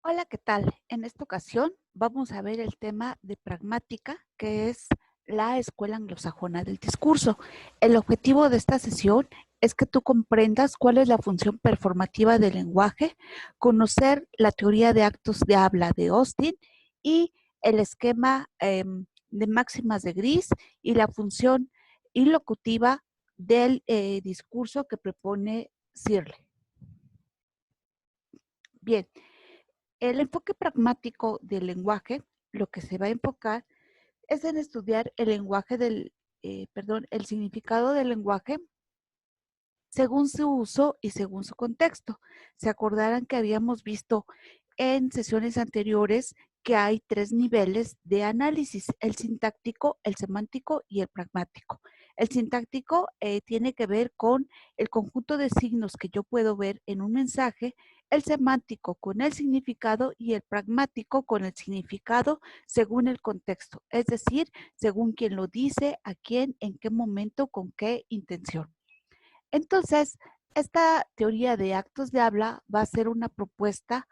Hola, ¿qué tal? En esta ocasión vamos a ver el tema de pragmática, que es la escuela anglosajona del discurso. El objetivo de esta sesión es que tú comprendas cuál es la función performativa del lenguaje, conocer la teoría de actos de habla de Austin y el esquema de máximas de Gris y la función ilocutiva del discurso que propone Searle. Bien, el enfoque pragmático del lenguaje, lo que se va a enfocar es en estudiar el lenguaje el significado del lenguaje según su uso y según su contexto. Se acordarán que habíamos visto en sesiones anteriores que hay tres niveles de análisis: el sintáctico, el semántico y el pragmático. El sintáctico tiene que ver con el conjunto de signos que yo puedo ver en un mensaje, el semántico con el significado y el pragmático con el significado según el contexto, es decir, según quién lo dice, a quién, en qué momento, con qué intención. Entonces, esta teoría de actos de habla va a ser una propuesta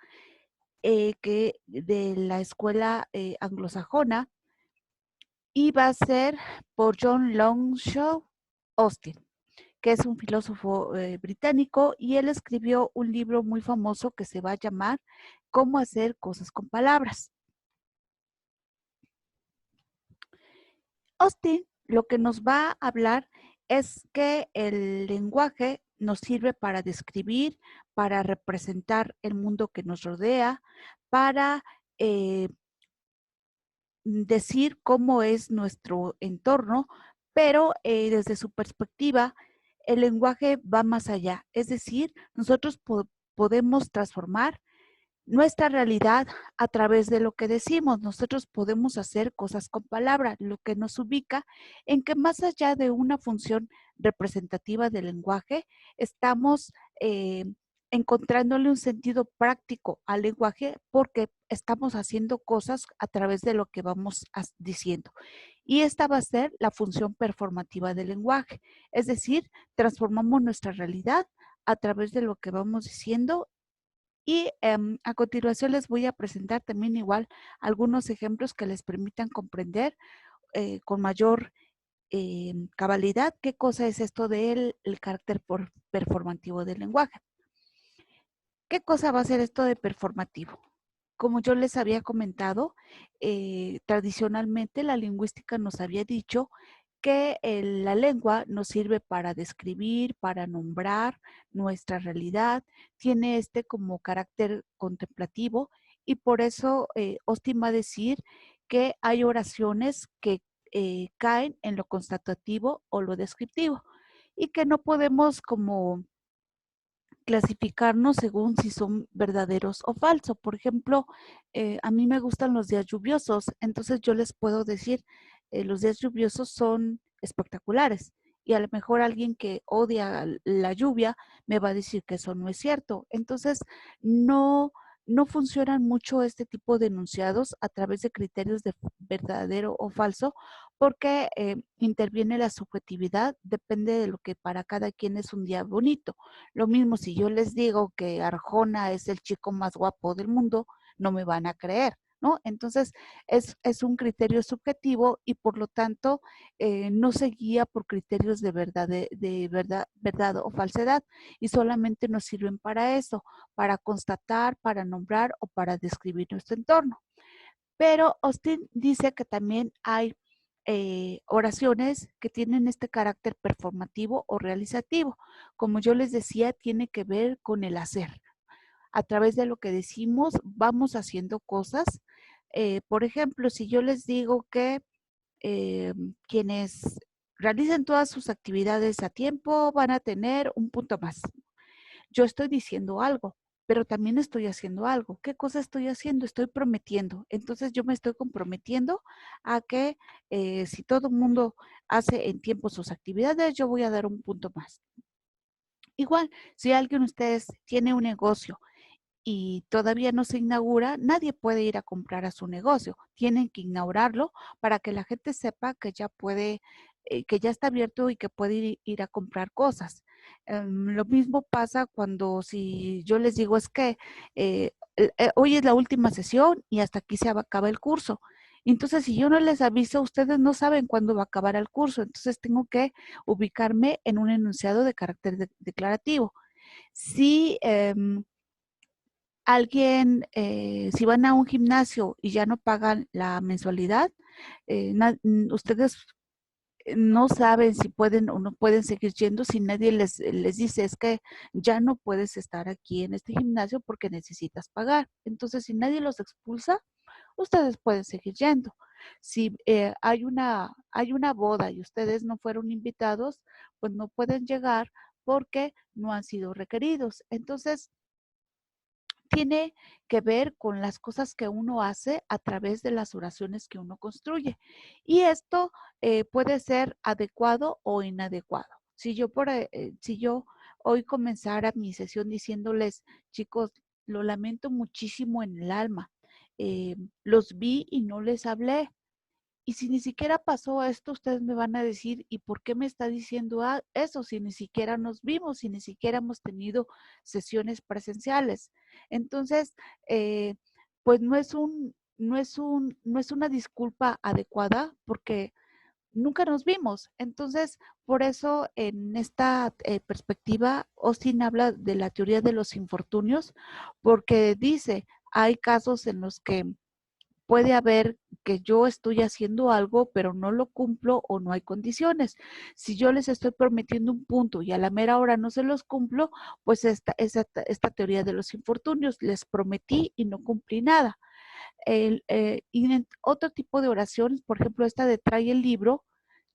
que de la escuela anglosajona y va a ser por John Longshaw Austin, que es un filósofo británico, y él escribió un libro muy famoso que se va a llamar Cómo hacer cosas con palabras. Austin lo que nos va a hablar es que el lenguaje nos sirve para describir, para representar el mundo que nos rodea, para decir cómo es nuestro entorno, pero desde su perspectiva, el lenguaje va más allá. Es decir, nosotros podemos transformar nuestra realidad a través de lo que decimos. Nosotros podemos hacer cosas con palabras, lo que nos ubica en que más allá de una función representativa del lenguaje, estamos encontrándole un sentido práctico al lenguaje porque estamos haciendo cosas a través de lo que vamos diciendo. Y esta va a ser la función performativa del lenguaje, es decir, transformamos nuestra realidad a través de lo que vamos diciendo. Y a continuación les voy a presentar también igual algunos ejemplos que les permitan comprender con mayor cabalidad qué cosa es esto del carácter performativo del lenguaje. ¿Qué cosa va a ser esto de performativo? Como yo les había comentado, tradicionalmente la lingüística nos había dicho que la lengua nos sirve para describir, para nombrar nuestra realidad, tiene como carácter contemplativo, y por eso Austin va a decir que hay oraciones que caen en lo constatativo o lo descriptivo y que no podemos como clasificarnos según si son verdaderos o falsos. Por ejemplo, a mí me gustan los días lluviosos, entonces yo les puedo decir, los días lluviosos son espectaculares. Y a lo mejor alguien que odia la lluvia me va a decir que eso no es cierto. Entonces, no, no funcionan mucho este tipo de enunciados a través de criterios de verdadero o falso, porque interviene la subjetividad, depende de lo que para cada quien es un día bonito. Lo mismo si yo les digo que Arjona es el chico más guapo del mundo, no me van a creer, ¿no? Entonces, es un criterio subjetivo y por lo tanto no se guía por criterios verdad o falsedad, y solamente nos sirven para eso, para constatar, para nombrar o para describir nuestro entorno. Pero Austin dice que también hay oraciones que tienen este carácter performativo o realizativo. Como yo les decía, tiene que ver con el hacer. A través de lo que decimos, vamos haciendo cosas. Por ejemplo, si yo les digo que quienes realicen todas sus actividades a tiempo van a tener un punto más. Yo estoy diciendo algo, pero también estoy haciendo algo. ¿Qué cosa estoy haciendo? Estoy prometiendo. Entonces yo me estoy comprometiendo a que si todo el mundo hace en tiempo sus actividades, yo voy a dar un punto más. Igual, si alguien de ustedes tiene un negocio y todavía no se inaugura, nadie puede ir a comprar a su negocio. Tienen que inaugurarlo para que la gente sepa que ya puede que ya está abierto y que puede ir a comprar cosas. Lo mismo pasa cuando si yo les digo es que hoy es la última sesión y hasta aquí se acaba el curso. Entonces, si yo no les aviso, ustedes no saben cuándo va a acabar el curso. Entonces, tengo que ubicarme en un enunciado de carácter declarativo. Si alguien, si van a un gimnasio y ya no pagan la mensualidad, ustedes no saben si pueden o no pueden seguir yendo si nadie les dice es que ya no puedes estar aquí en este gimnasio porque necesitas pagar. Entonces, si nadie los expulsa, ustedes pueden seguir yendo. Si hay una boda y ustedes no fueron invitados, pues no pueden llegar porque no han sido requeridos. Entonces, tiene que ver con las cosas que uno hace a través de las oraciones que uno construye. Y esto puede ser adecuado o inadecuado. Si yo hoy comenzara mi sesión diciéndoles, chicos, lo lamento muchísimo en el alma, los vi y no les hablé, y si ni siquiera pasó esto, ustedes me van a decir, ¿y por qué me está diciendo eso si ni siquiera nos vimos, si ni siquiera hemos tenido sesiones presenciales? Entonces, eh, pues no es una disculpa adecuada porque nunca nos vimos. Entonces, por eso en esta perspectiva, Austin habla de la teoría de los infortunios, porque dice, hay casos en los que puede haber que yo estoy haciendo algo, pero no lo cumplo o no hay condiciones. Si yo les estoy prometiendo un punto y a la mera hora no se los cumplo, pues esta teoría de los infortunios, les prometí y no cumplí nada. Y en otro tipo de oraciones, por ejemplo, esta de trae el libro,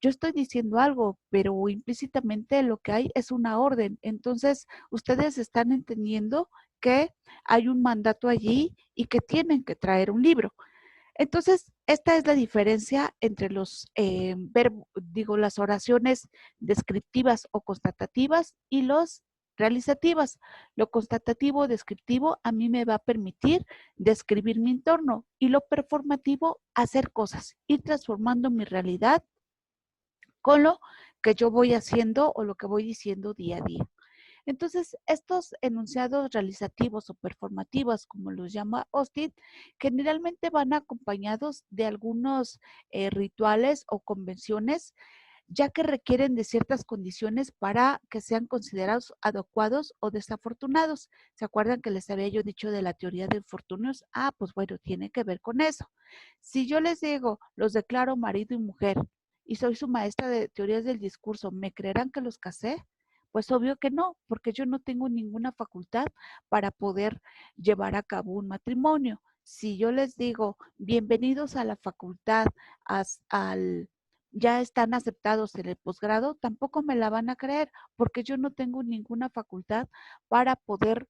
yo estoy diciendo algo, pero implícitamente lo que hay es una orden. Entonces, ustedes están entendiendo que hay un mandato allí y que tienen que traer un libro. Entonces, esta es la diferencia entre las oraciones descriptivas o constatativas y los realizativas. Lo constatativo o descriptivo a mí me va a permitir describir mi entorno y lo performativo hacer cosas, ir transformando mi realidad con lo que yo voy haciendo o lo que voy diciendo día a día. Entonces, estos enunciados realizativos o performativos, como los llama Austin, generalmente van acompañados de algunos rituales o convenciones, ya que requieren de ciertas condiciones para que sean considerados adecuados o desafortunados. ¿Se acuerdan que les había yo dicho de la teoría de infortunios? Ah, pues bueno, tiene que ver con eso. Si yo les digo, los declaro marido y mujer y soy su maestra de teorías del discurso, ¿me creerán que los casé? Pues obvio que no, porque yo no tengo ninguna facultad para poder llevar a cabo un matrimonio. Si yo les digo, bienvenidos a la facultad, al ya están aceptados en el posgrado, tampoco me la van a creer porque yo no tengo ninguna facultad para poder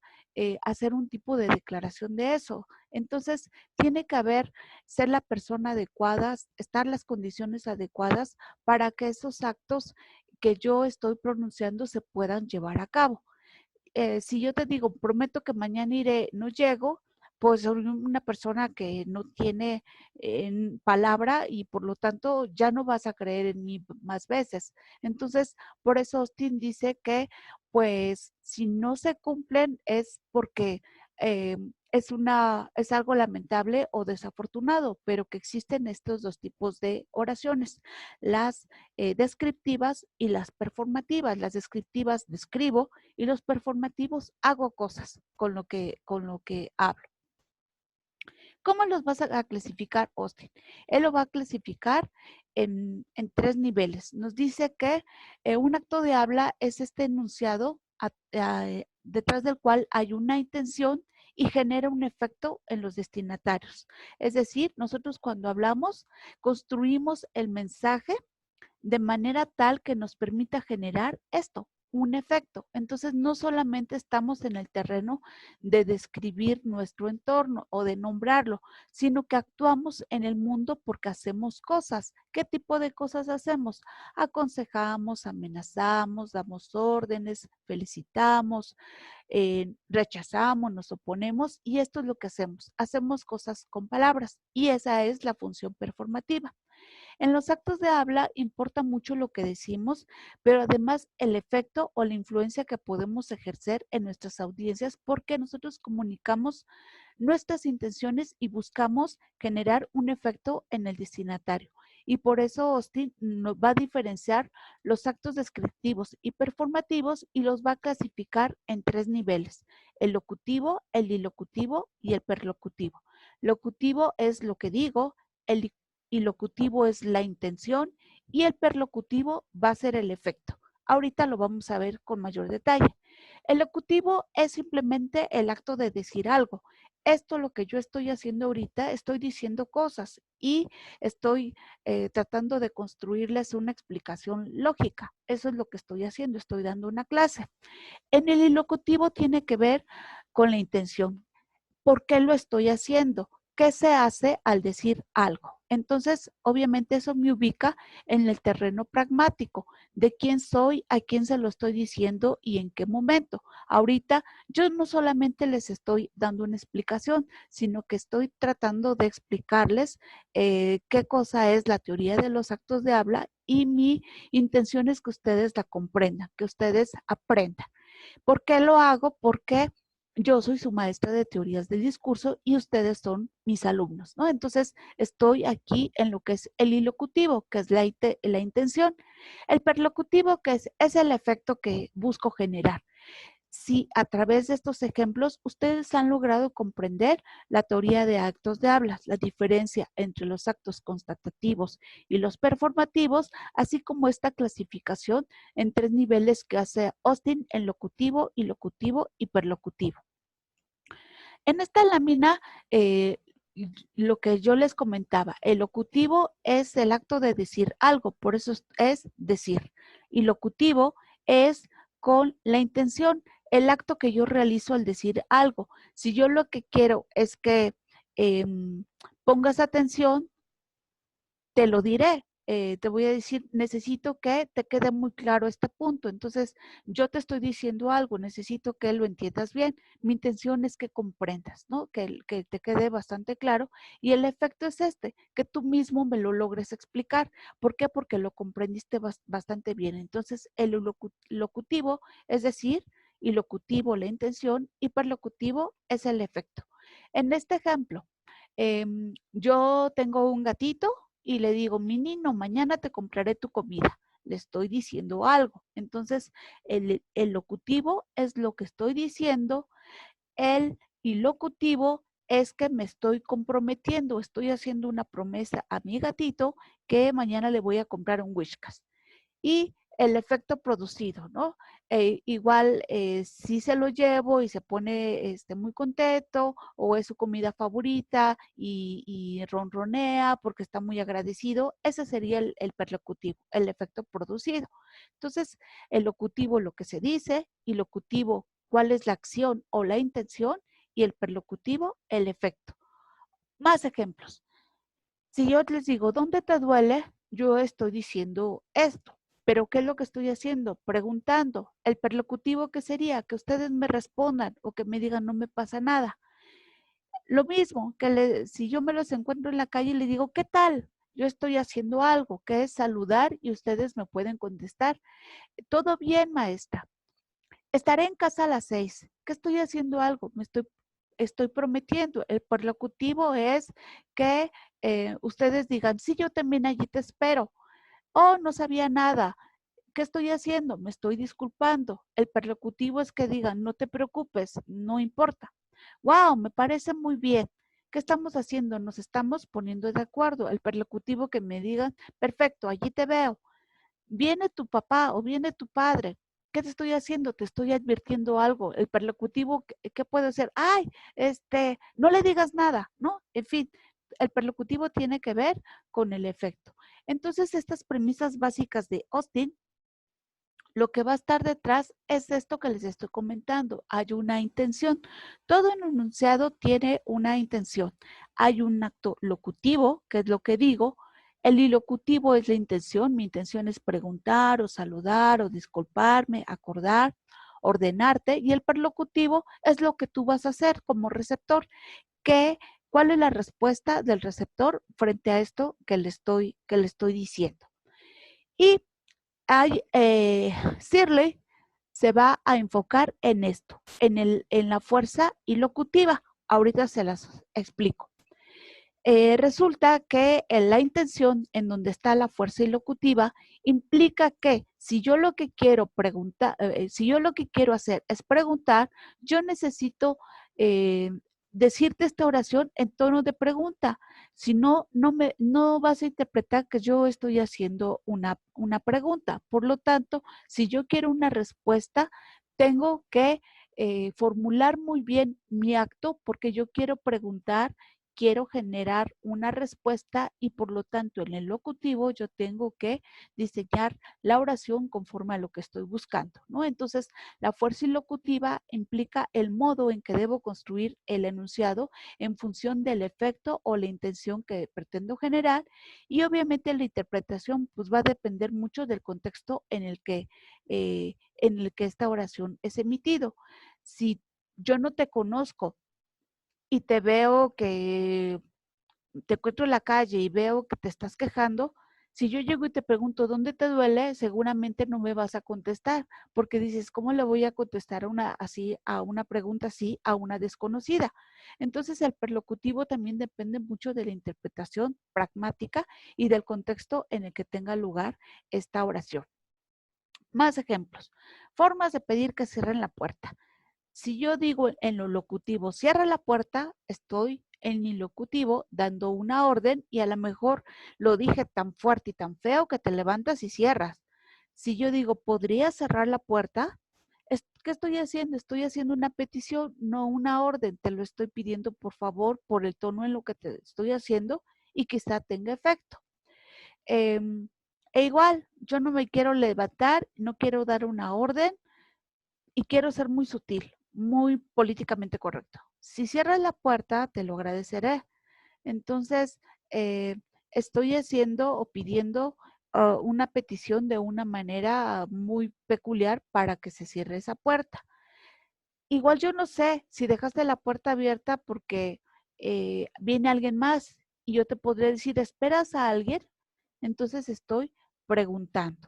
hacer un tipo de declaración de eso. Entonces, tiene que haber, ser la persona adecuada, estar las condiciones adecuadas para que esos actos que yo estoy pronunciando se puedan llevar a cabo. Si yo te digo, prometo que mañana iré, no llego, pues soy una persona que no tiene palabra y por lo tanto ya no vas a creer en mí más veces. Entonces, por eso Austin dice que pues si no se cumplen es porque es algo lamentable o desafortunado, pero que existen estos dos tipos de oraciones, las descriptivas y las performativas. Las descriptivas describo y los performativos hago cosas con lo que hablo. ¿Cómo los vas a clasificar, Austin? Él lo va a clasificar en tres niveles. Nos dice que un acto de habla es este enunciado detrás del cual hay una intención y genera un efecto en los destinatarios. Es decir, nosotros cuando hablamos construimos el mensaje de manera tal que nos permita generar esto, un efecto. Entonces, no solamente estamos en el terreno de describir nuestro entorno o de nombrarlo, sino que actuamos en el mundo porque hacemos cosas. ¿Qué tipo de cosas hacemos? Aconsejamos, amenazamos, damos órdenes, felicitamos, rechazamos, nos oponemos y esto es lo que hacemos. Hacemos cosas con palabras y esa es la función performativa. En los actos de habla importa mucho lo que decimos, pero además el efecto o la influencia que podemos ejercer en nuestras audiencias porque nosotros comunicamos nuestras intenciones y buscamos generar un efecto en el destinatario. Y por eso Austin nos va a diferenciar los actos descriptivos y performativos y los va a clasificar en 3 niveles: el locutivo, el ilocutivo y el perlocutivo. Locutivo es lo que digo, el ilocutivo es la intención y el perlocutivo va a ser el efecto. Ahorita lo vamos a ver con mayor detalle. El locutivo es simplemente el acto de decir algo. Esto lo que yo estoy haciendo ahorita, estoy diciendo cosas y estoy tratando de construirles una explicación lógica. Eso es lo que estoy haciendo, estoy dando una clase. En el ilocutivo tiene que ver con la intención. ¿Por qué lo estoy haciendo? ¿Qué se hace al decir algo? Entonces, obviamente eso me ubica en el terreno pragmático de quién soy, a quién se lo estoy diciendo y en qué momento. Ahorita yo no solamente les estoy dando una explicación, sino que estoy tratando de explicarles qué cosa es la teoría de los actos de habla y mi intención es que ustedes la comprendan, que ustedes aprendan. ¿Por qué lo hago? Porque yo soy su maestra de teorías del discurso y ustedes son mis alumnos, ¿no? Entonces, estoy aquí en lo que es el ilocutivo, que es la intención. El perlocutivo, que es el efecto que busco generar. Si a través de estos ejemplos ustedes han logrado comprender la teoría de actos de habla, la diferencia entre los actos constatativos y los performativos, así como esta clasificación en 3 niveles que hace Austin en locutivo, ilocutivo y perlocutivo. En esta lámina, lo que yo les comentaba, el locutivo es el acto de decir algo, por eso es decir. Y locutivo es con la intención, el acto que yo realizo al decir algo. Si yo lo que quiero es que eh, pongas atención, te lo diré. Te voy a decir, necesito que te quede muy claro este punto. Entonces, yo te estoy diciendo algo, necesito que lo entiendas bien. Mi intención es que comprendas, ¿no? Que te quede bastante claro. Y el efecto es este, que tú mismo me lo logres explicar. ¿Por qué? Porque lo comprendiste bastante bien. Entonces, el locutivo, es decir, ilocutivo la intención, hiperlocutivo es el efecto. En este ejemplo, yo tengo un gatito y le digo, mi niño, mañana te compraré tu comida. Le estoy diciendo algo. Entonces, el locutivo es lo que estoy diciendo. El ilocutivo es que me estoy comprometiendo, estoy haciendo una promesa a mi gatito que mañana le voy a comprar un Whiskas. Y el efecto producido, ¿no? Igual si se lo llevo y se pone muy contento o es su comida favorita y ronronea porque está muy agradecido, ese sería el perlocutivo, el efecto producido. Entonces, el locutivo, lo que se dice, y locutivo, cuál es la acción o la intención, y el perlocutivo, el efecto. Más ejemplos. Si yo les digo, ¿dónde te duele? Yo estoy diciendo esto. Pero ¿qué es lo que estoy haciendo? Preguntando. El perlocutivo, ¿qué sería? Que ustedes me respondan o que me digan, no me pasa nada. Lo mismo, si yo me los encuentro en la calle y le digo, ¿qué tal? Yo estoy haciendo algo, que es saludar y ustedes me pueden contestar. Todo bien, maestra. Estaré en casa a las 6. ¿Qué estoy haciendo algo? Estoy prometiendo. El perlocutivo es que ustedes digan, sí, yo también allí te espero. Oh, no sabía nada. ¿Qué estoy haciendo? Me estoy disculpando. El perlocutivo es que digan, no te preocupes, no importa. Wow, me parece muy bien. ¿Qué estamos haciendo? Nos estamos poniendo de acuerdo. El perlocutivo que me digan, perfecto, allí te veo. Viene tu papá o viene tu padre. ¿Qué te estoy haciendo? Te estoy advirtiendo algo. El perlocutivo, ¿qué puede ser? Ay, no le digas nada, ¿no? En fin, el perlocutivo tiene que ver con el efecto. Entonces, estas premisas básicas de Austin, lo que va a estar detrás es esto que les estoy comentando. Hay una intención. Todo enunciado tiene una intención. Hay un acto locutivo, que es lo que digo. El ilocutivo es la intención. Mi intención es preguntar o saludar o disculparme, acordar, ordenarte. Y el perlocutivo es lo que tú vas a hacer como receptor. ¿Qué cuál es la respuesta del receptor frente a esto que le estoy diciendo. Y Shirley se va a enfocar en esto, en la fuerza ilocutiva. Ahorita se las explico. Resulta que la intención en donde está la fuerza ilocutiva implica que si yo lo que quiero preguntar, si yo lo que quiero hacer es preguntar, yo necesito decirte esta oración en tono de pregunta. Si no, no vas a interpretar que yo estoy haciendo una pregunta. Por lo tanto, si yo quiero una respuesta, tengo que formular muy bien mi acto porque yo quiero preguntar, quiero generar una respuesta y por lo tanto en el locutivo yo tengo que diseñar la oración conforme a lo que estoy buscando, ¿no? Entonces, la fuerza ilocutiva implica el modo en que debo construir el enunciado en función del efecto o la intención que pretendo generar y obviamente la interpretación pues va a depender mucho del contexto en el que esta oración es emitido. Si yo no te conozco y te veo que te encuentro en la calle y veo que te estás quejando, si yo llego y te pregunto dónde te duele, seguramente no me vas a contestar, porque dices, ¿cómo le voy a contestar a una pregunta así a una desconocida? Entonces, el perlocutivo también depende mucho de la interpretación pragmática y del contexto en el que tenga lugar esta oración. Más ejemplos. Formas de pedir que cierren la puerta. Si yo digo en lo locutivo, cierra la puerta, estoy en mi locutivo dando una orden y a lo mejor lo dije tan fuerte y tan feo que te levantas y cierras. Si yo digo, ¿podría cerrar la puerta? ¿Qué estoy haciendo? Estoy haciendo una petición, no una orden. Te lo estoy pidiendo por favor por el tono en lo que te estoy haciendo y quizá tenga efecto. Eh, igual, yo no me quiero levantar, no quiero dar una orden, y quiero ser muy sutil, muy políticamente correcto. Si cierras la puerta, te lo agradeceré. Entonces, estoy haciendo o pidiendo una petición de una manera muy peculiar para que se cierre esa puerta. Igual yo no sé si dejaste la puerta abierta porque viene alguien más y yo te podré decir, ¿esperas a alguien? Entonces estoy preguntando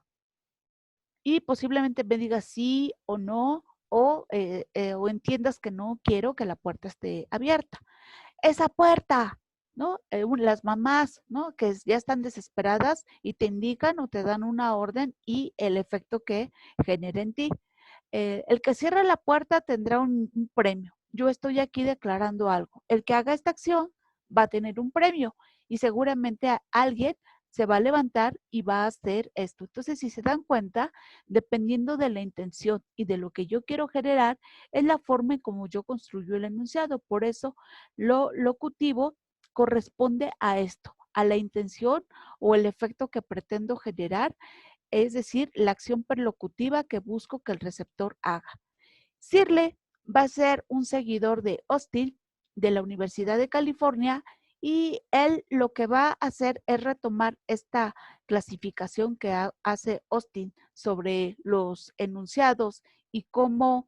y posiblemente me digas sí o no, o entiendas que no quiero que la puerta esté abierta. Esa puerta, ¿no? Las mamás, ¿no? Que ya están desesperadas y te indican o te dan una orden y el efecto que genera en ti. El que cierra la puerta tendrá un premio. Yo estoy aquí declarando algo. El que haga esta acción va a tener un premio y seguramente alguien se va a levantar y va a hacer esto. Entonces, si se dan cuenta, dependiendo de la intención y de lo que yo quiero generar, es la forma en cómo yo construyo el enunciado. Por eso, lo locutivo corresponde a esto, a la intención o el efecto que pretendo generar, es decir, la acción perlocutiva que busco que el receptor haga. Shirley va a ser un seguidor de Austin de la Universidad de California y él lo que va a hacer es retomar esta clasificación que hace Austin sobre los enunciados y cómo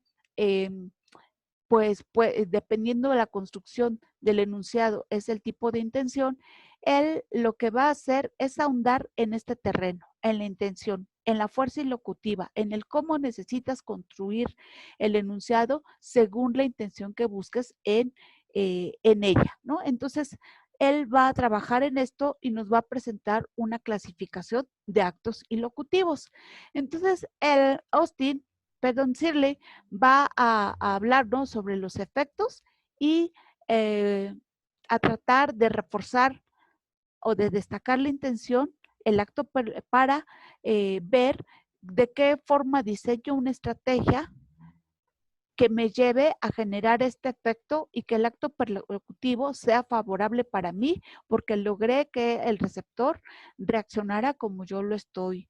dependiendo de la construcción del enunciado es el tipo de intención, él lo que va a hacer es ahondar en este terreno, en la intención, en la fuerza ilocutiva, en el cómo necesitas construir el enunciado según la intención que busques en ella, ¿no? Entonces, él va a trabajar en esto y nos va a presentar una clasificación de actos ilocutivos. Entonces, Shirley va a hablarnos sobre los efectos y a tratar de reforzar o de destacar la intención, el acto para ver de qué forma diseño una estrategia que me lleve a generar este efecto y que el acto perlocutivo sea favorable para mí porque logré que el receptor reaccionara como yo lo estoy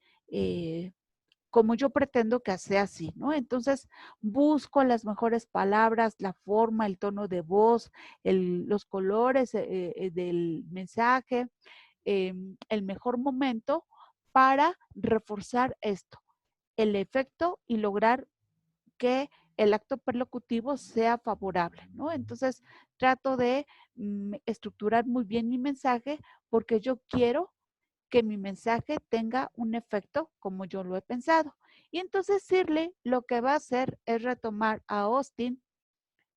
como yo pretendo que sea así, ¿no? Entonces, busco las mejores palabras, la forma, el tono de voz, los colores del mensaje, el mejor momento para reforzar esto, el efecto y lograr que el acto perlocutivo sea favorable, ¿no? Entonces, trato de estructurar muy bien mi mensaje porque yo quiero que mi mensaje tenga un efecto como yo lo he pensado. Y entonces Shirley lo que va a hacer es retomar a Austin,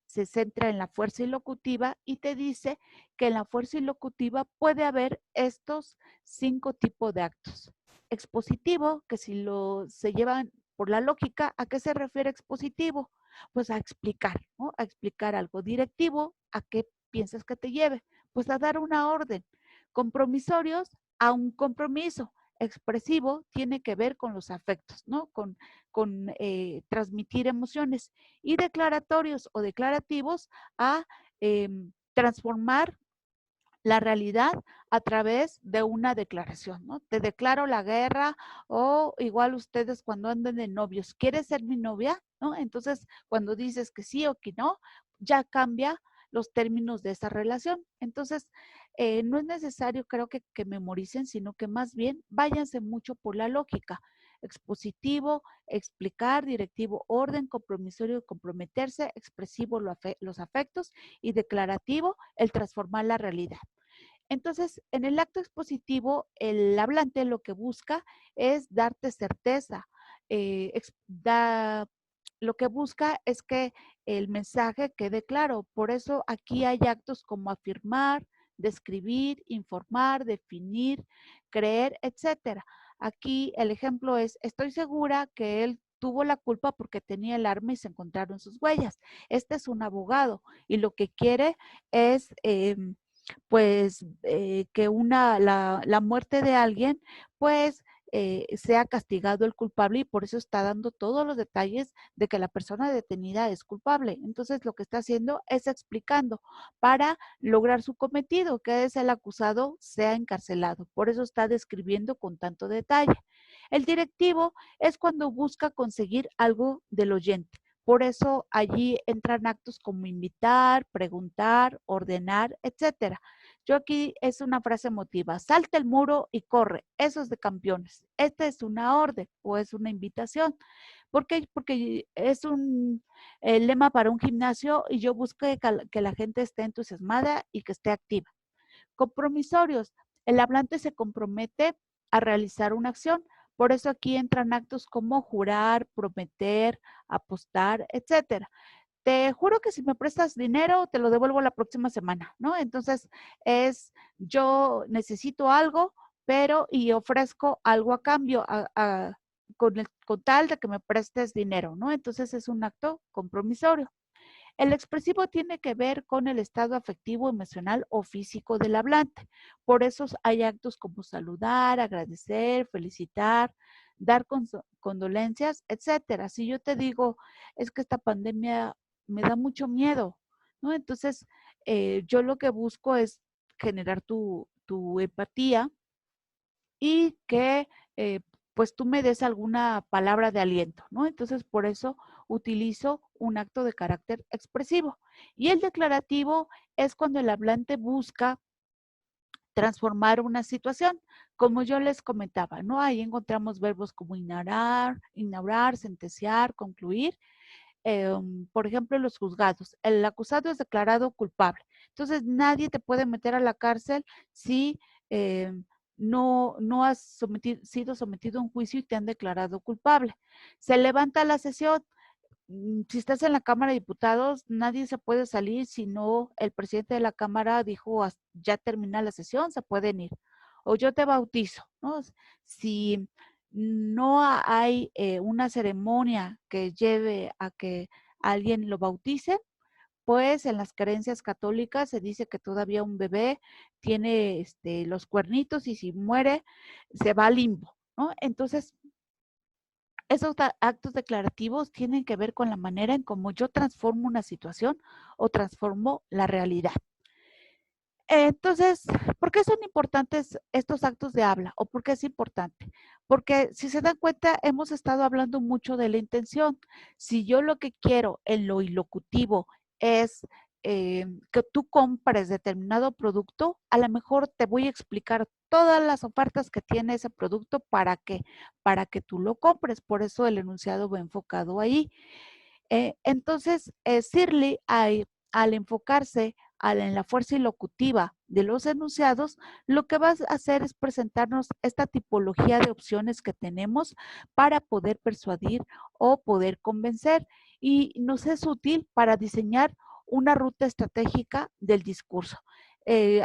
se centra en la fuerza ilocutiva y te dice que en la fuerza ilocutiva puede haber estos 5 tipos de actos. Expositivo, que si lo se llevan por la lógica, ¿a qué se refiere expositivo? Pues a explicar, ¿no? A explicar algo. Directivo, ¿a qué piensas que te lleve? Pues a dar una orden. Compromisorios, a un compromiso. Expresivo tiene que ver con los afectos, ¿no? Con transmitir emociones. Y declaratorios o declarativos a transformar la realidad a través de una declaración, ¿no? Te declaro la guerra o igual ustedes cuando anden de novios, ¿quieres ser mi novia? ¿No? Entonces, cuando dices que sí o que no, ya cambia los términos de esa relación. Entonces, no es necesario, creo que memoricen, sino que más bien váyanse mucho por la lógica. Expositivo, explicar, directivo, orden, compromisorio, comprometerse, expresivo, los afectos y declarativo, el transformar la realidad. Entonces, en el acto expositivo, el hablante lo que busca es darte certeza, lo que busca es que el mensaje quede claro. Por eso aquí hay actos como afirmar, describir, informar, definir, creer, etcétera. Aquí el ejemplo es, estoy segura que él tuvo la culpa porque tenía el arma y se encontraron sus huellas. Este es un abogado y lo que quiere es pues que la muerte de alguien, pues sea castigado el culpable y por eso está dando todos los detalles de que la persona detenida es culpable. Entonces lo que está haciendo es explicando para lograr su cometido, que es el acusado sea encarcelado. Por eso está describiendo con tanto detalle. El directivo es cuando busca conseguir algo del oyente. Por eso allí entran actos como invitar, preguntar, ordenar, etcétera. Yo aquí es una frase emotiva, salta el muro y corre, eso es de campeones. Esta es una orden o es una invitación. ¿Por qué? Porque es un lema para un gimnasio y yo busco que la gente esté entusiasmada y que esté activa. Compromisorios. El hablante se compromete a realizar una acción. Por eso aquí entran actos como jurar, prometer, apostar, etcétera. Te juro que si me prestas dinero, te lo devuelvo la próxima semana, ¿no? Entonces, yo necesito algo, pero y ofrezco algo a cambio, con tal de que me prestes dinero, ¿no? Entonces, es un acto compromisorio. El expresivo tiene que ver con el estado afectivo, emocional o físico del hablante. Por eso hay actos como saludar, agradecer, felicitar, dar condolencias, etcétera. Si yo te digo, es que esta pandemia me da mucho miedo, ¿no? Entonces, yo lo que busco es generar tu empatía y que pues tú me des alguna palabra de aliento, ¿no? Entonces, por eso utilizo un acto de carácter expresivo. Y el declarativo es cuando el hablante busca transformar una situación, como yo les comentaba, ¿no? Ahí encontramos verbos como inaugurar, sentenciar, concluir. Por ejemplo, los juzgados. El acusado es declarado culpable. Entonces, nadie te puede meter a la cárcel si eh, no has sido sometido a un juicio y te han declarado culpable. Se levanta la sesión. Si estás en la Cámara de Diputados, nadie se puede salir si no el presidente de la Cámara dijo ya termina la sesión, se pueden ir. O yo te bautizo, ¿no? Si no hay una ceremonia que lleve a que alguien lo bautice, pues en las creencias católicas se dice que todavía un bebé tiene los cuernitos y si muere se va al limbo, ¿no? Entonces, esos actos declarativos tienen que ver con la manera en cómo yo transformo una situación o transformo la realidad. Entonces, ¿por qué son importantes estos actos de habla o por qué es importante? Porque si se dan cuenta, hemos estado hablando mucho de la intención. Si yo lo que quiero en lo ilocutivo es que tú compres determinado producto, a lo mejor te voy a explicar todas las ofertas que tiene ese producto para que tú lo compres. Por eso el enunciado va enfocado ahí. Entonces, Shirley, al enfocarse en la fuerza ilocutiva de los enunciados, lo que va a hacer es presentarnos esta tipología de opciones que tenemos para poder persuadir o poder convencer, y nos es útil para diseñar una ruta estratégica del discurso.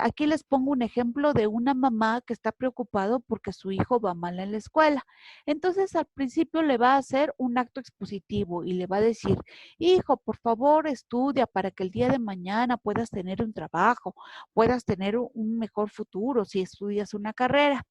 Aquí les pongo un ejemplo de una mamá que está preocupado porque su hijo va mal en la escuela. Entonces, al principio le va a hacer un acto expositivo y le va a decir: hijo, por favor, estudia para que el día de mañana puedas tener un trabajo, puedas tener un mejor futuro si estudias una carrera.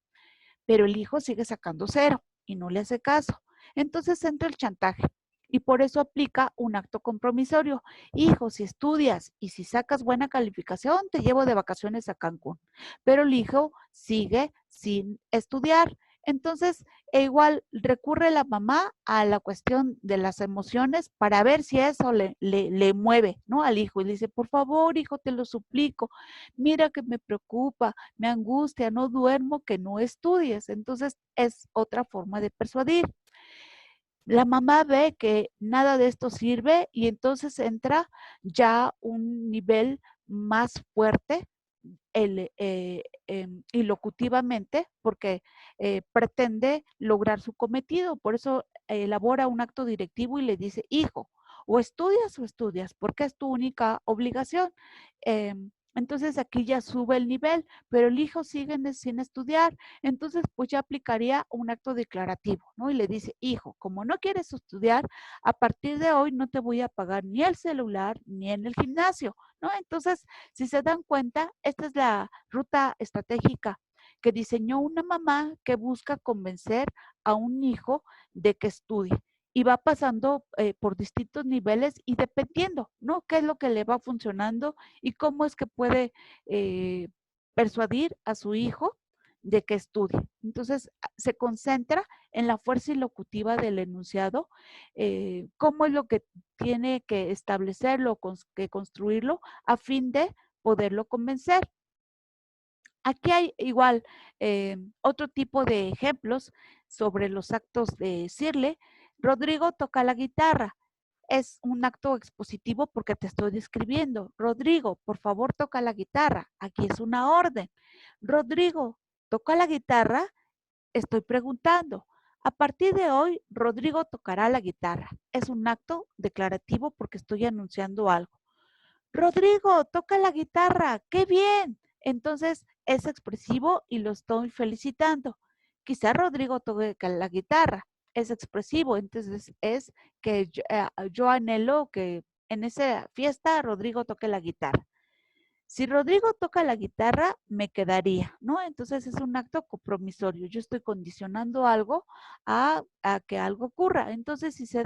Pero el hijo sigue sacando cero y no le hace caso. Entonces entra el chantaje, y por eso aplica un acto compromisorio. Hijo, si estudias y si sacas buena calificación, te llevo de vacaciones a Cancún. Pero el hijo sigue sin estudiar. Entonces, igual recurre la mamá a la cuestión de las emociones para ver si eso le mueve, ¿no? Al hijo, y le dice: por favor, hijo, te lo suplico, mira que me preocupa, me angustia, no duermo, que no estudies. Entonces, es otra forma de persuadir. La mamá ve que nada de esto sirve, y entonces entra ya un nivel más fuerte ilocutivamente, porque pretende lograr su cometido. Por eso elabora un acto directivo y le dice: hijo, o estudias, porque es tu única obligación. Entonces aquí ya sube el nivel, pero el hijo sigue sin estudiar. Entonces pues ya aplicaría un acto declarativo, ¿no? Y le dice: hijo, como no quieres estudiar, a partir de hoy no te voy a pagar ni el celular ni en el gimnasio, ¿no? Entonces, si se dan cuenta, esta es la ruta estratégica que diseñó una mamá que busca convencer a un hijo de que estudie, y va pasando por distintos niveles y dependiendo, ¿no? Qué es lo que le va funcionando y cómo es que puede eh, persuadir a su hijo de que estudie. Entonces, se concentra en la fuerza ilocutiva del enunciado, cómo es lo que tiene que establecerlo, que construirlo a fin de poderlo convencer. Aquí hay igual otro tipo de ejemplos sobre los actos de decirle: Rodrigo toca la guitarra. Es un acto expositivo porque te estoy describiendo. Rodrigo, por favor, toca la guitarra. Aquí es una orden. Rodrigo, toca la guitarra. Estoy preguntando. A partir de hoy, Rodrigo tocará la guitarra. Es un acto declarativo porque estoy anunciando algo. Rodrigo, toca la guitarra, qué bien. Entonces es expresivo y lo estoy felicitando. Quizá Rodrigo toque la guitarra, es expresivo, entonces es que yo anhelo que en esa fiesta Rodrigo toque la guitarra. Si Rodrigo toca la guitarra, me quedaría, ¿no? Entonces es un acto compromisorio. Yo estoy condicionando algo a que algo ocurra. Entonces, si se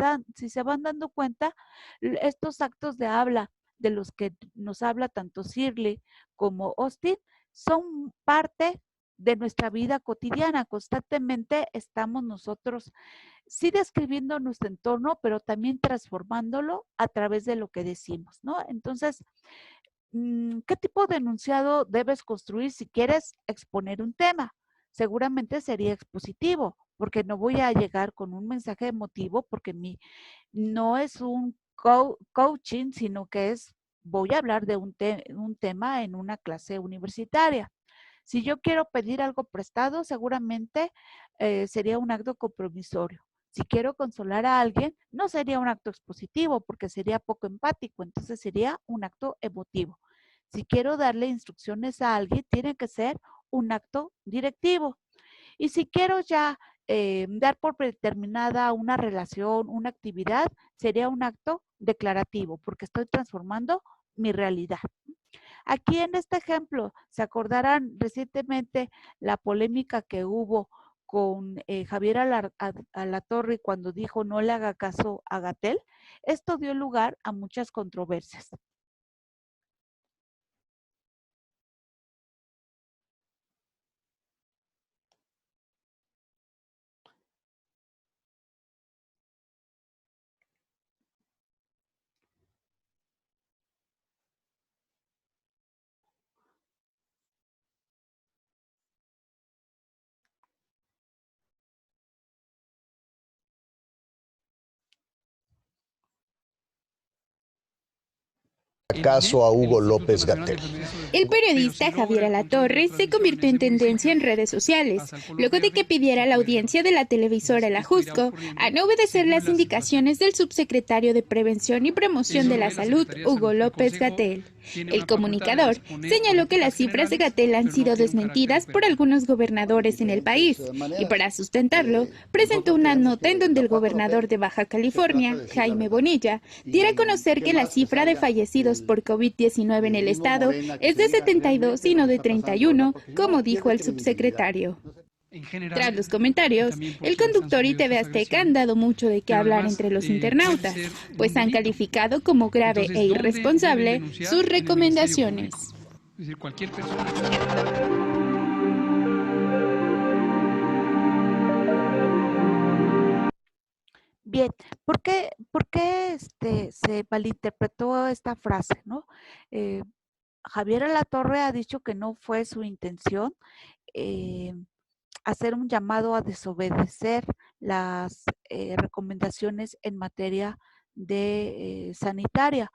van dando cuenta, estos actos de habla de los que nos habla tanto Shirley como Austin son parte de nuestra vida cotidiana. Constantemente estamos nosotros sí describiendo nuestro entorno, pero también transformándolo a través de lo que decimos, ¿no? Entonces, ¿qué tipo de enunciado debes construir si quieres exponer un tema? Seguramente sería expositivo, porque no voy a llegar con un mensaje emotivo, porque no es un coaching, sino que voy a hablar de un tema en una clase universitaria. Si yo quiero pedir algo prestado, seguramente sería un acto compromisorio. Si quiero consolar a alguien, no sería un acto expositivo porque sería poco empático, entonces sería un acto emotivo. Si quiero darle instrucciones a alguien, tiene que ser un acto directivo. Y si quiero ya dar por determinada una relación, una actividad, sería un acto declarativo porque estoy transformando mi realidad. Aquí en este ejemplo, se acordarán recientemente la polémica que hubo con Javier Alatorre cuando dijo no le haga caso a Gatel. Esto dio lugar a muchas controversias. caso a Hugo López-Gatell. El periodista Javier Alatorre se convirtió en tendencia en redes sociales, luego de que pidiera a la audiencia de la televisora La Jusco a no obedecer las indicaciones del subsecretario de Prevención y Promoción de la Salud, Hugo López-Gatell. El comunicador señaló que las cifras de Gatell han sido desmentidas por algunos gobernadores en el país y para sustentarlo presentó una nota en donde el gobernador de Baja California, Jaime Bonilla, diera a conocer que la cifra de fallecidos por COVID-19 en el estado es de 72 y no de 31, como dijo el subsecretario. Tras los comentarios, el conductor y TV Azteca han dado mucho de qué hablar entre los internautas, pues han calificado como grave e irresponsable sus recomendaciones. Bien, ¿por qué se malinterpretó esta frase, ¿no? Javier Alatorre ha dicho que no fue su intención eh, hacer un llamado a desobedecer las recomendaciones en materia de sanitaria,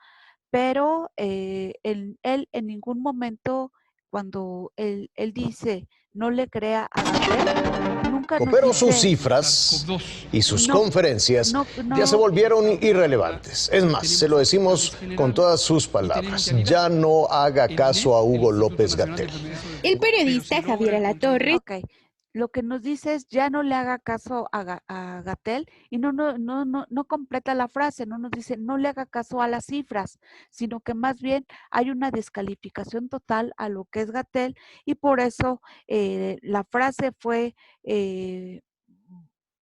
pero él en ningún momento, cuando él dice no le crea a Gabriel, nunca nos Pero sus dice cifras y sus no, conferencias no, ya se no, volvieron irrelevantes. Es más, se lo decimos con todas sus palabras. Ya no haga caso a Hugo López-Gatell. El periodista Javier Alatorre. Ok, lo que nos dice es ya no le haga caso a Gatell y no completa la frase, no nos dice no le haga caso a las cifras, sino que más bien hay una descalificación total a lo que es Gatell y por eso la frase fue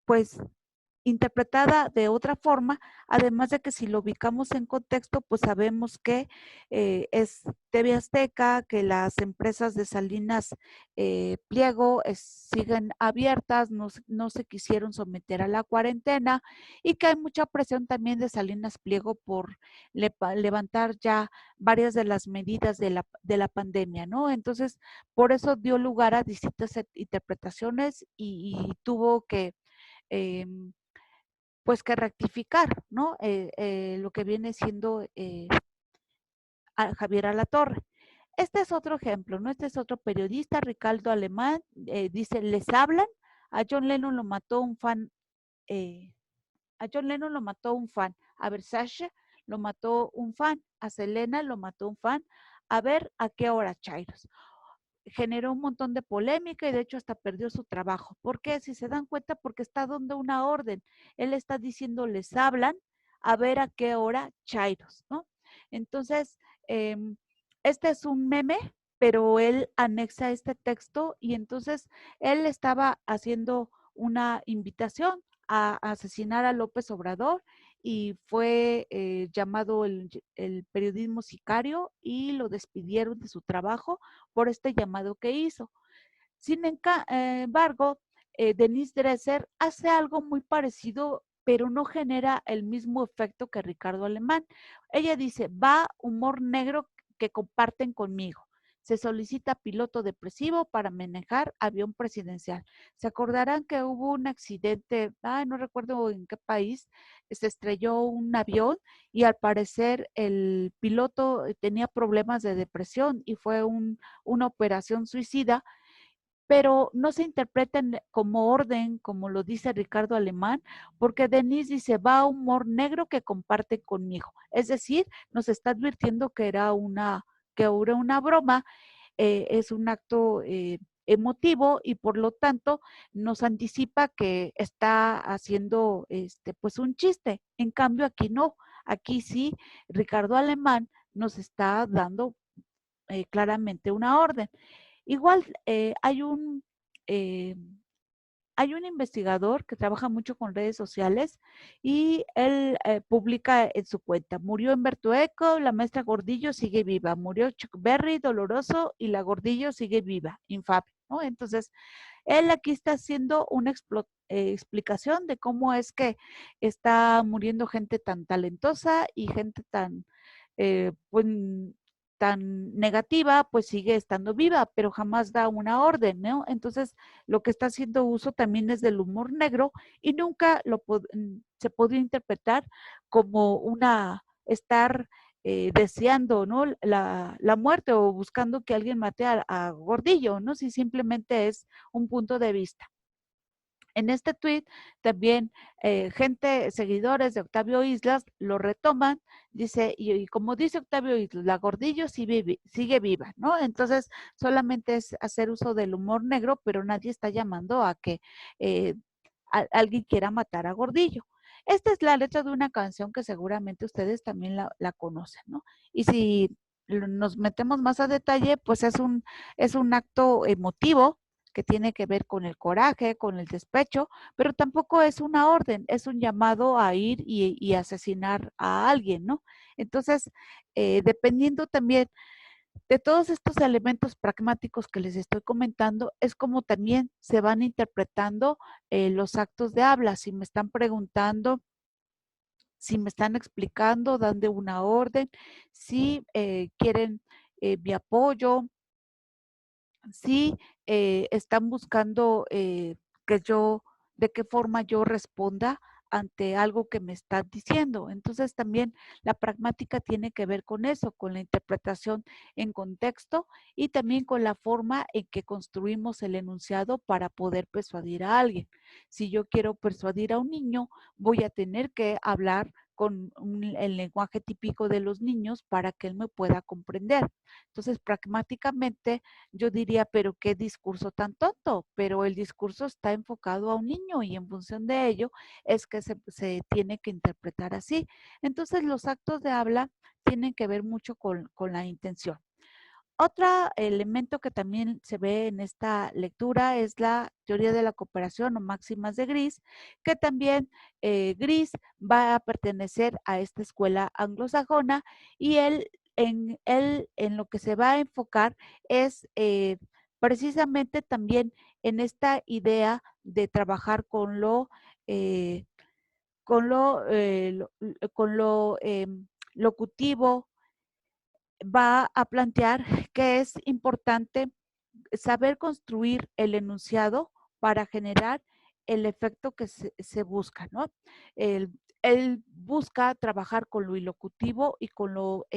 pues interpretada de otra forma, además de que si lo ubicamos en contexto, pues sabemos que es TV Azteca, que las empresas de Salinas Pliego siguen abiertas, no se quisieron someter a la cuarentena y que hay mucha presión también de Salinas Pliego por levantar ya varias de las medidas de la pandemia, ¿no? Entonces, por eso dio lugar a distintas interpretaciones y tuvo que pues que rectificar, ¿no? Lo que viene siendo a Javier Alatorre. Este es otro ejemplo, ¿no? Este es otro periodista, Ricardo Alemán, dice, les hablan, a John Lennon lo mató un fan, a Versace lo mató un fan, a Selena lo mató un fan, a ver a qué hora, Chairos. Generó un montón de polémica y de hecho hasta perdió su trabajo. ¿Por qué? Si se dan cuenta, porque está dando una orden. Él está diciendo, les hablan, a ver a qué hora, Chairos, ¿no? Entonces, este es un meme, pero él anexa este texto y entonces él estaba haciendo una invitación a asesinar a López Obrador y fue llamado el periodismo sicario y lo despidieron de su trabajo por este llamado que hizo. Sin embargo, Denise Dresser hace algo muy parecido, pero no genera el mismo efecto que Ricardo Alemán. Ella dice, va humor negro que comparten conmigo. Se solicita piloto depresivo para manejar avión presidencial. Se acordarán que hubo un accidente, no recuerdo en qué país, se estrelló un avión y al parecer el piloto tenía problemas de depresión y fue una operación suicida, pero no se interpreten como orden, como lo dice Ricardo Alemán, porque Denise dice, va a humor negro que comparte conmigo. Es decir, nos está advirtiendo que era una broma, es un acto emotivo y por lo tanto nos anticipa que está haciendo pues un chiste. En cambio aquí no, aquí sí, Ricardo Alemán nos está dando claramente una orden. Igual eh, hay un investigador que trabaja mucho con redes sociales y él publica en su cuenta, murió Humberto Eco, la maestra Gordillo sigue viva, murió Chuck Berry, doloroso, y la Gordillo sigue viva, infame, ¿no? Entonces, él aquí está haciendo una explicación de cómo es que está muriendo gente tan talentosa y gente pues, tan negativa, pues sigue estando viva, pero jamás da una orden, ¿no? Entonces, lo que está haciendo uso también es del humor negro y nunca se podría interpretar como estar deseando, ¿no? La muerte o buscando que alguien mate a Gordillo, ¿no? Si simplemente es un punto de vista. En este tweet también seguidores de Octavio Islas lo retoman, dice, y como dice Octavio Islas, la Gordillo sigue viva, ¿no? Entonces solamente es hacer uso del humor negro, pero nadie está llamando a que alguien quiera matar a Gordillo. Esta es la letra de una canción que seguramente ustedes también la conocen, ¿no? Y si nos metemos más a detalle, pues es un acto emotivo que tiene que ver con el coraje, con el despecho, pero tampoco es una orden, es un llamado a ir y asesinar a alguien, ¿no? Entonces, dependiendo también de todos estos elementos pragmáticos que les estoy comentando, es como también se van interpretando los actos de habla. Si me están preguntando, si me están explicando, dando una orden, si quieren mi apoyo, si están buscando que yo, de qué forma yo responda ante algo que me están diciendo. Entonces también la pragmática tiene que ver con eso, con la interpretación en contexto y también con la forma en que construimos el enunciado para poder persuadir a alguien. Si yo quiero persuadir a un niño, voy a tener que hablar con el lenguaje típico de los niños para que él me pueda comprender. Entonces, pragmáticamente, yo diría, pero qué discurso tan tonto, pero el discurso está enfocado a un niño y en función de ello es que se tiene que interpretar así. Entonces los actos de habla tienen que ver mucho con la intención. Otro elemento que también se ve en esta lectura es la teoría de la cooperación o máximas de Gris, que también Gris va a pertenecer a esta escuela anglosajona y él en lo que se va a enfocar es precisamente también en esta idea de trabajar con eh, lo locutivo. Va a plantear que es importante saber construir el enunciado para generar el efecto que se busca, ¿no? Él busca trabajar con lo ilocutivo y con lo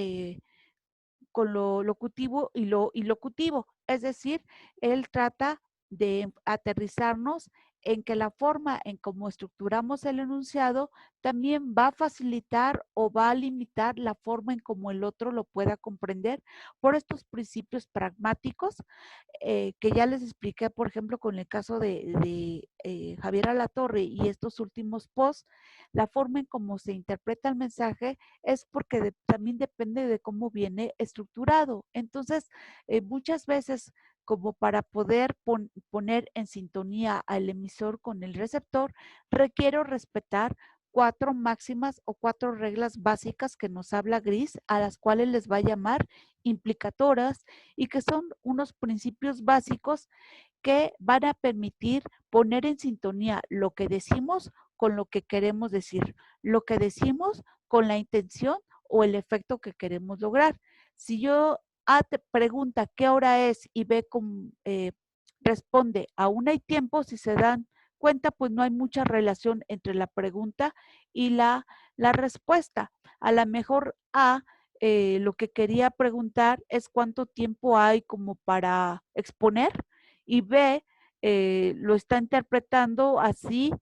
locutivo y lo ilocutivo. Es decir, él trata de aterrizarnos en que la forma en cómo estructuramos el enunciado también va a facilitar o va a limitar la forma en cómo el otro lo pueda comprender por estos principios pragmáticos que ya les expliqué, por ejemplo, con el caso de Javier Alatorre y estos últimos posts, la forma en cómo se interpreta el mensaje es porque también depende de cómo viene estructurado. Entonces, muchas veces, como para poder poner en sintonía al emisor con el receptor, requiero respetar 4 máximas o 4 reglas básicas que nos habla Gris, a las cuales les va a llamar implicadoras y que son unos principios básicos que van a permitir poner en sintonía lo que decimos con lo que queremos decir, lo que decimos con la intención o el efecto que queremos lograr. Si yo te pregunta qué hora es y B responde aún hay tiempo, si se dan cuenta, pues no hay mucha relación entre la pregunta y la respuesta. A lo mejor A lo que quería preguntar es cuánto tiempo hay como para exponer y B lo está interpretando así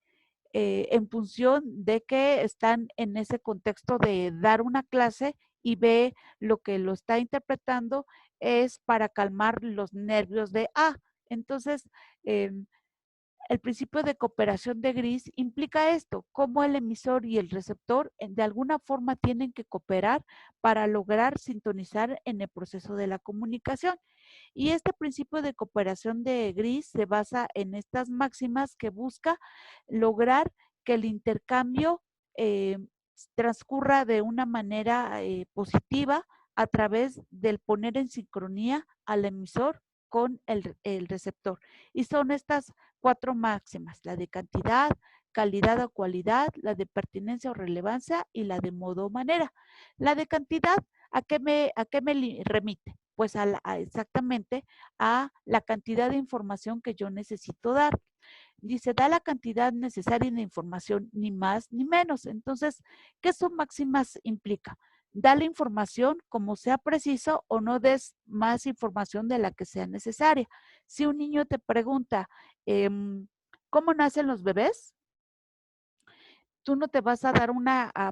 en función de que están en ese contexto de dar una clase y B lo que lo está interpretando es para calmar los nervios de A. Entonces, el principio de cooperación de Gris implica esto, cómo el emisor y el receptor de alguna forma tienen que cooperar para lograr sintonizar en el proceso de la comunicación. Y este principio de cooperación de Gris se basa en estas máximas que busca lograr que el intercambio transcurra de una manera positiva a través del poner en sincronía al emisor con el receptor. Y son estas 4 máximas, la de cantidad, calidad o cualidad, la de pertinencia o relevancia y la de modo o manera. La de cantidad, ¿a qué me remite? Pues exactamente a la cantidad de información que yo necesito dar. Dice, da la cantidad necesaria de información, ni más ni menos. Entonces, ¿qué son máximas implica? Da la información como sea preciso o no des más información de la que sea necesaria. Si un niño te pregunta, ¿cómo nacen los bebés? Tú no te vas a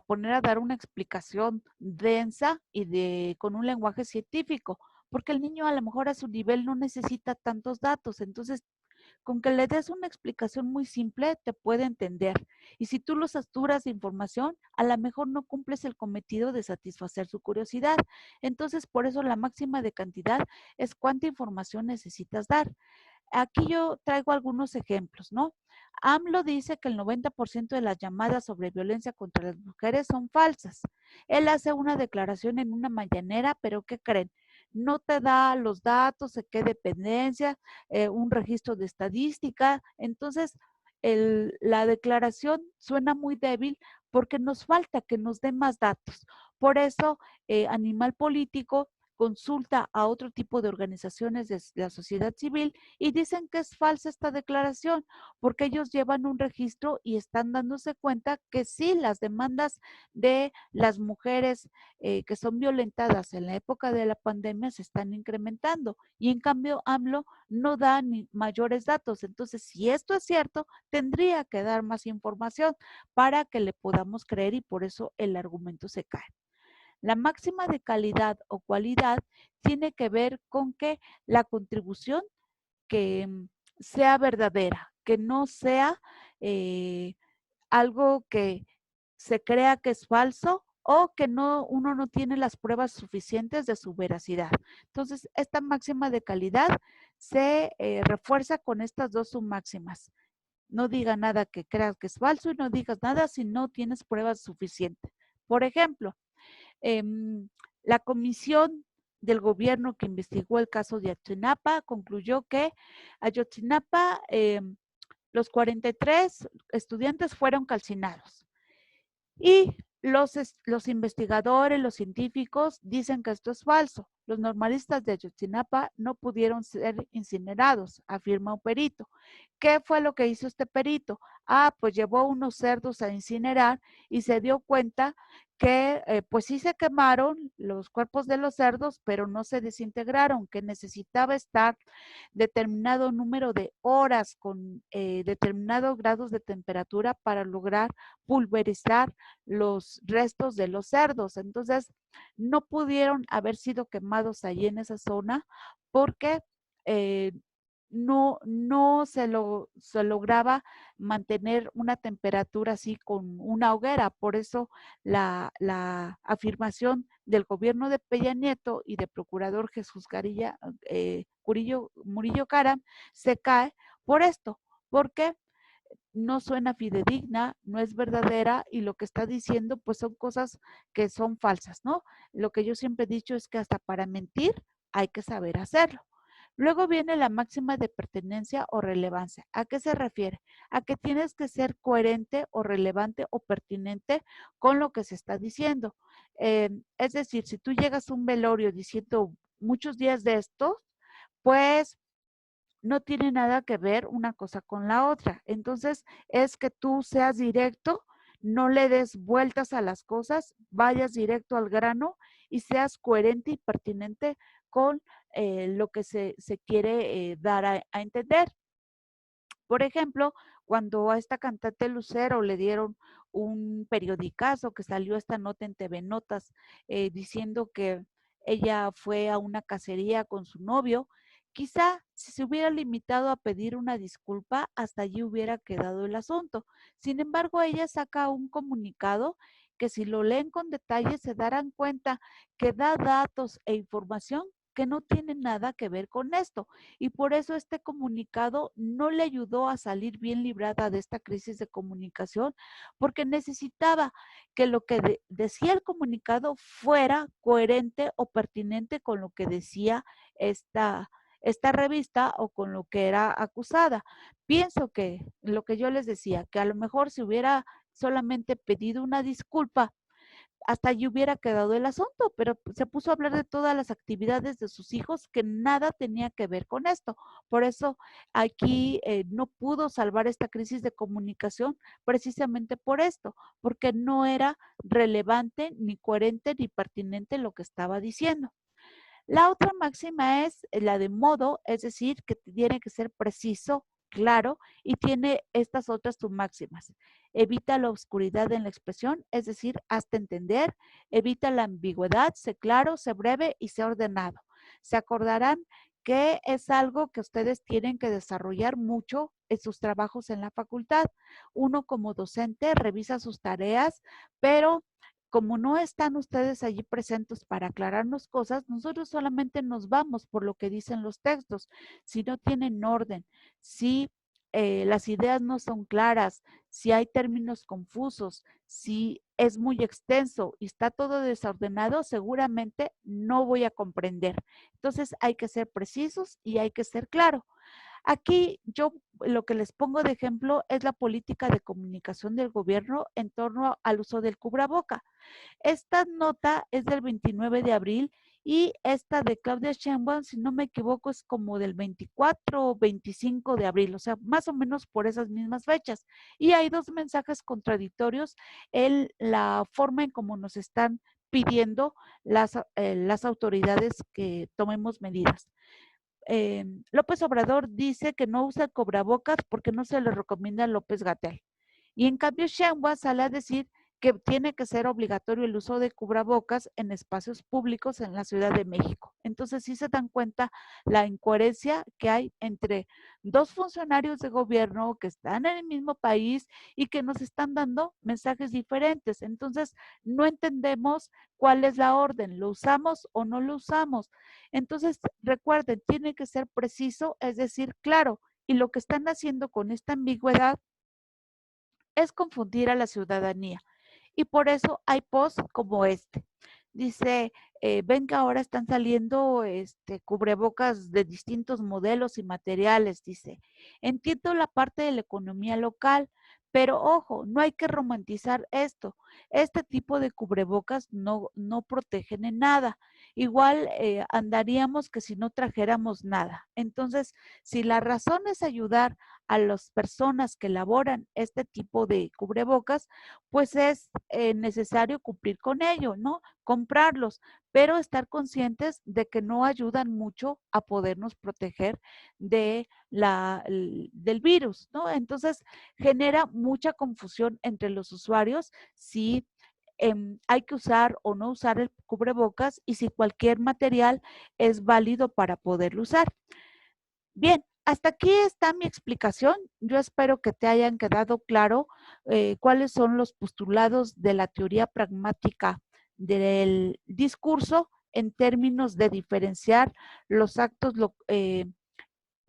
poner a dar una explicación densa y con un lenguaje científico, porque el niño a lo mejor a su nivel no necesita tantos datos. Entonces, con que le des una explicación muy simple, te puede entender. Y si tú lo saturas de información, a lo mejor no cumples el cometido de satisfacer su curiosidad. Entonces, por eso la máxima de cantidad es cuánta información necesitas dar. Aquí yo traigo algunos ejemplos, ¿no? AMLO dice que el 90% de las llamadas sobre violencia contra las mujeres son falsas. Él hace una declaración en una mañanera, pero ¿qué creen? No te da los datos, de qué dependencia, un registro de estadística. Entonces, la declaración suena muy débil porque nos falta que nos den más datos. Por eso, Animal Político consulta a otro tipo de organizaciones de la sociedad civil y dicen que es falsa esta declaración porque ellos llevan un registro y están dándose cuenta que sí, las demandas de las mujeres que son violentadas en la época de la pandemia se están incrementando y en cambio AMLO no da ni mayores datos. Entonces, si esto es cierto, tendría que dar más información para que le podamos creer y por eso el argumento se cae. La máxima de calidad o cualidad tiene que ver con que la contribución que sea verdadera, que no sea algo que se crea que es falso o que uno no tiene las pruebas suficientes de su veracidad. Entonces, esta máxima de calidad se refuerza con estas dos submáximas. No diga nada que creas que es falso y no digas nada si no tienes pruebas suficientes. Por ejemplo, la comisión del gobierno que investigó el caso de Ayotzinapa concluyó que Ayotzinapa, los 43 estudiantes fueron calcinados. Y los investigadores, los científicos dicen que esto es falso. Los normalistas de Ayotzinapa no pudieron ser incinerados, afirma un perito. ¿Qué fue lo que hizo este perito? Pues llevó unos cerdos a incinerar y se dio cuenta que pues sí se quemaron los cuerpos de los cerdos, pero no se desintegraron, que necesitaba estar determinado número de horas con determinados grados de temperatura para lograr pulverizar los restos de los cerdos. Entonces, no pudieron haber sido quemados allí en esa zona porque no se lograba mantener una temperatura así con una hoguera. Por eso la afirmación del gobierno de Peña Nieto y del procurador Jesús Murillo Caram se cae por esto, porque no suena fidedigna, no es verdadera y lo que está diciendo pues son cosas que son falsas, ¿no? Lo que yo siempre he dicho es que hasta para mentir hay que saber hacerlo. Luego viene la máxima de pertenencia o relevancia. ¿A qué se refiere? A que tienes que ser coherente o relevante o pertinente con lo que se está diciendo. Es decir, si tú llegas a un velorio diciendo muchos días de estos, pues no tiene nada que ver una cosa con la otra. Entonces, es que tú seas directo, no le des vueltas a las cosas, vayas directo al grano y seas coherente y pertinente con lo que se quiere dar a entender. Por ejemplo, cuando a esta cantante Lucero le dieron un periodicazo que salió esta nota en TV Notas diciendo que ella fue a una cacería con su novio, quizá si se hubiera limitado a pedir una disculpa, hasta allí hubiera quedado el asunto. Sin embargo, ella saca un comunicado que si lo leen con detalle se darán cuenta que da datos e información que no tienen nada que ver con esto y por eso este comunicado no le ayudó a salir bien librada de esta crisis de comunicación, porque necesitaba que lo que decía el comunicado fuera coherente o pertinente con lo que decía esta revista o con lo que era acusada. Pienso que lo que yo les decía, que a lo mejor si hubiera solamente pedido una disculpa, hasta allí hubiera quedado el asunto, pero se puso a hablar de todas las actividades de sus hijos que nada tenía que ver con esto. Por eso aquí no pudo salvar esta crisis de comunicación precisamente por esto, porque no era relevante, ni coherente, ni pertinente lo que estaba diciendo. La otra máxima es la de modo, es decir, que tiene que ser preciso, claro, y tiene estas otras submáximas. Evita la oscuridad en la expresión, es decir, hazte entender. Evita la ambigüedad, sé claro, sé breve y sé ordenado. Se acordarán que es algo que ustedes tienen que desarrollar mucho en sus trabajos en la facultad. Uno como docente revisa sus tareas, pero como no están ustedes allí presentes para aclararnos cosas, nosotros solamente nos vamos por lo que dicen los textos. Si no tienen orden, si las ideas no son claras, si hay términos confusos, si es muy extenso y está todo desordenado, seguramente no voy a comprender. Entonces hay que ser precisos y hay que ser claros. Aquí yo lo que les pongo de ejemplo es la política de comunicación del gobierno en torno al uso del cubreboca. Esta nota es del 29 de abril y esta de Claudia Sheinbaum, si no me equivoco, es como del 24 o 25 de abril, o sea, más o menos por esas mismas fechas. Y hay dos mensajes contradictorios en la forma en cómo nos están pidiendo las autoridades que tomemos medidas. López Obrador dice que no usa el cubrebocas porque no se le recomienda a López-Gatell. Y en cambio Sheinbaum sale a decir que tiene que ser obligatorio el uso de cubrebocas en espacios públicos en la Ciudad de México. Entonces sí se dan cuenta la incoherencia que hay entre dos funcionarios de gobierno que están en el mismo país y que nos están dando mensajes diferentes. Entonces no entendemos cuál es la orden, ¿lo usamos o no lo usamos? Entonces recuerden, tiene que ser preciso, es decir, claro, y lo que están haciendo con esta ambigüedad es confundir a la ciudadanía. Y por eso hay posts como este. Dice, ven que ahora están saliendo cubrebocas de distintos modelos y materiales, dice. Entiendo la parte de la economía local, pero ojo, no hay que romantizar esto. Este tipo de cubrebocas no protegen en nada. Igual andaríamos que si no trajéramos nada. Entonces, si la razón es ayudar a las personas que elaboran este tipo de cubrebocas, pues es necesario cumplir con ello, ¿no? Comprarlos, pero estar conscientes de que no ayudan mucho a podernos proteger del virus, ¿no? Entonces genera mucha confusión entre los usuarios si hay que usar o no usar el cubrebocas y si cualquier material es válido para poderlo usar. Bien, hasta aquí está mi explicación. Yo espero que te hayan quedado claro cuáles son los postulados de la teoría pragmática del discurso en términos de diferenciar los actos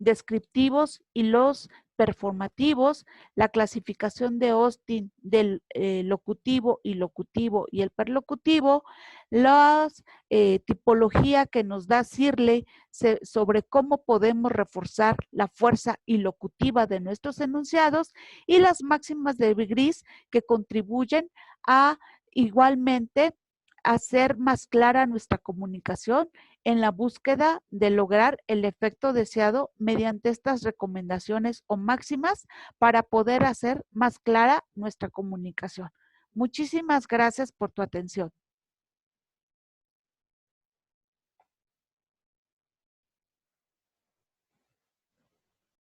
descriptivos y los performativos, la clasificación de Austin del locutivo y el perlocutivo, la tipología que nos da Searle sobre cómo podemos reforzar la fuerza ilocutiva de nuestros enunciados y las máximas de Gris que contribuyen a igualmente hacer más clara nuestra comunicación en la búsqueda de lograr el efecto deseado mediante estas recomendaciones o máximas para poder hacer más clara nuestra comunicación. Muchísimas gracias por tu atención.